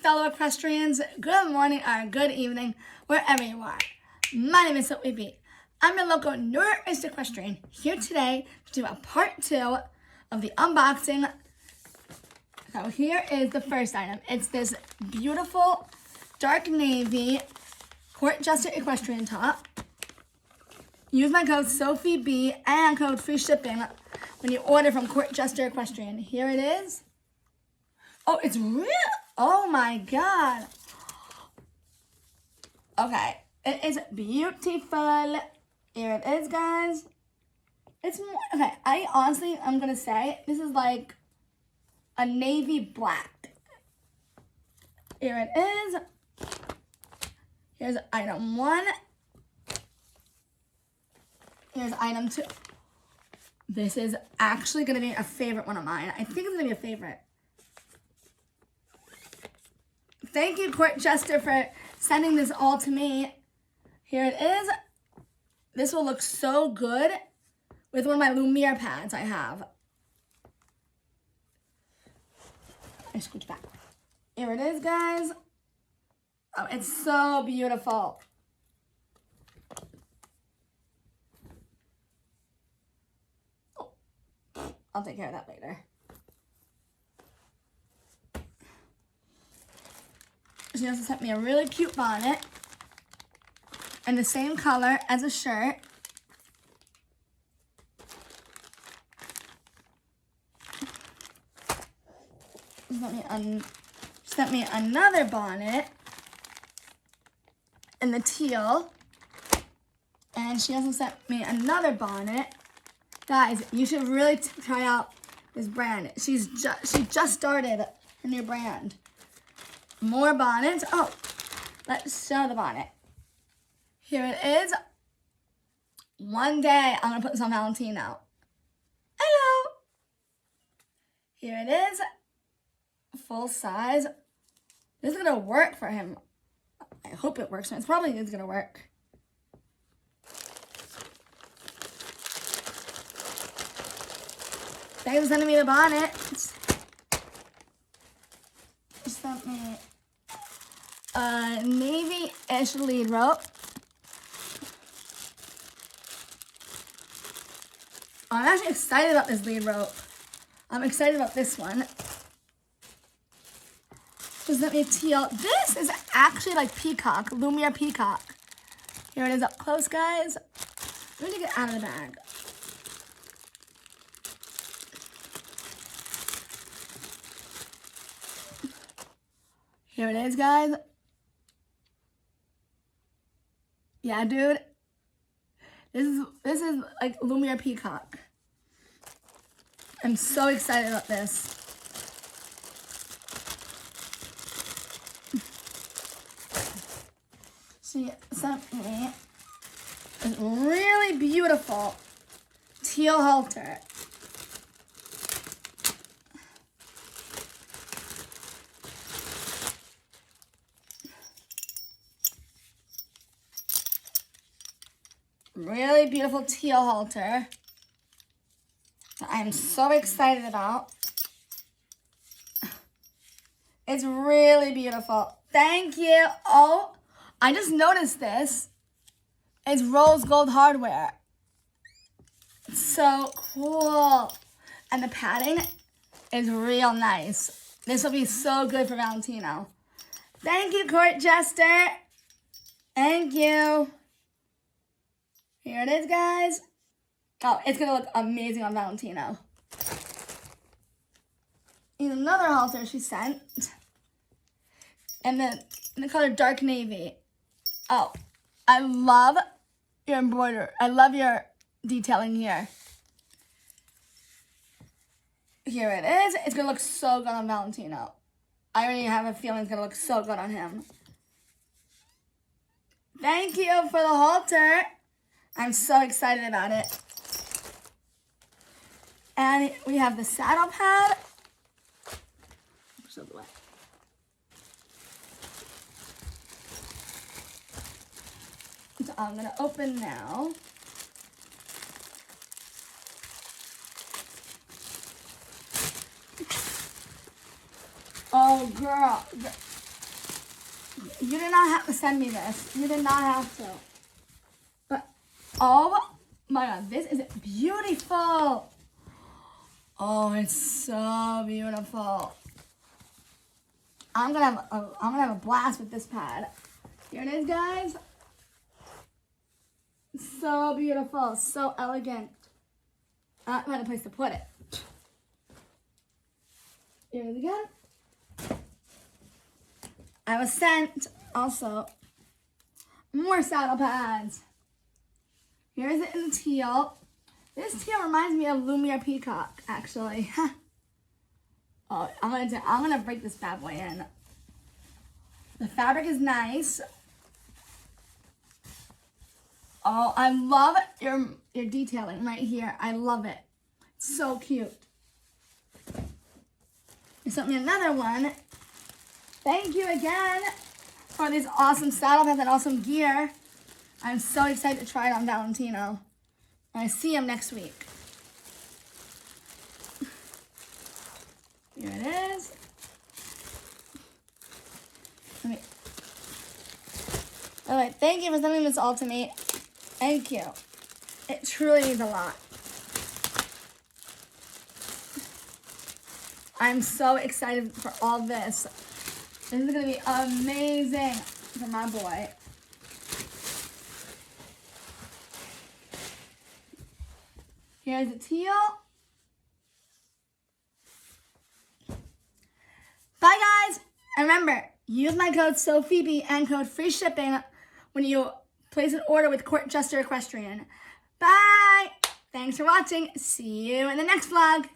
fellow equestrians. Good morning or good evening, wherever you are. My name is SOPHIEB. I'm your local Jester Equestrian here today to do a part 2 of the unboxing. So here is the first item. It's this beautiful dark navy CourtJesterEquestrian top. Use my code SOPHIEB and code FreeShipping when you order from CourtJesterEquestrian. Here it is. Oh, it's real. Oh my God. Okay, it is beautiful. Here it is, guys. It's more, okay, I'm gonna say this is like a navy black. Here it is. Here's item 1. Here's item 2. This is actually gonna be a favorite one of mine. I think it's gonna be a favorite. Thank you, CourtJester, for sending this all to me. Here it is. This will look so good with one of my Lumiere pads I have. I scooch back. Here it is, guys. Oh, it's so beautiful. Oh, I'll take care of that later. She also sent me a really cute bonnet in the same color as a shirt. Sent me another bonnet in the teal. And she also sent me another bonnet. Guys, you should really try out this brand. She just started her new brand. More bonnets. Oh, let's show the bonnet. Here it is. One day I'm gonna put this on Valentino. Hello. Here it is. Full size. This is gonna work for him. I hope it works. It probably is gonna work. Thanks for sending me the bonnet. She sent me a navy-ish lead rope. I'm actually excited about this lead rope. I'm excited about this one. She sent me a teal. This is actually like peacock, Lumiere peacock. Here it is up close, guys. Let me take it out of the bag. Here it is, guys. Yeah, dude. This is like Lumiere peacock. I'm so excited about this. She sent me this really beautiful teal halter. Really beautiful teal halter that I'm so excited about. It's really beautiful. Thank you. Oh, I just noticed this. It's rose gold hardware. It's so cool. And the padding is real nice. This will be so good for Valentino. Thank you, CourtJester. Thank you. Here it is, guys. Oh, it's gonna look amazing on Valentino. Here's another halter she sent. And then in the color dark navy. Oh, I love your embroidery. I love your detailing here. Here it is. It's gonna look so good on Valentino. I already have a feeling it's gonna look so good on him. Thank you for the halter. I'm so excited about it. And we have the saddle pad. So I'm gonna open now. Oh, girl. You did not have to send me this. You did not have to. But, oh my God, this is beautiful. Oh, it's so beautiful. I'm gonna have a blast with this pad. Here it is, guys. So beautiful, so elegant. I don't find a place to put it. Here it is again. I was sent also more saddle pads. Here's it in teal. This teal reminds me of Lumiere Peacock, actually. Oh, I'm gonna break this bad boy in. The fabric is nice. Oh, I love your detailing right here. I love it. It's so cute. You sent me another one. Thank you again for these awesome saddle pads and awesome gear. I'm so excited to try it on Valentino. And I see him next week. Here it is. All right, thank you for sending this all to me. Thank you. It truly means a lot. I'm so excited for all this. This is going to be amazing for my boy. Here's the teal. Bye, guys. And remember, use my code SOPHIEB and code FreeShipping when you place an order with CourtJesterEquestrian. Bye. Thanks for watching. See you in the next vlog.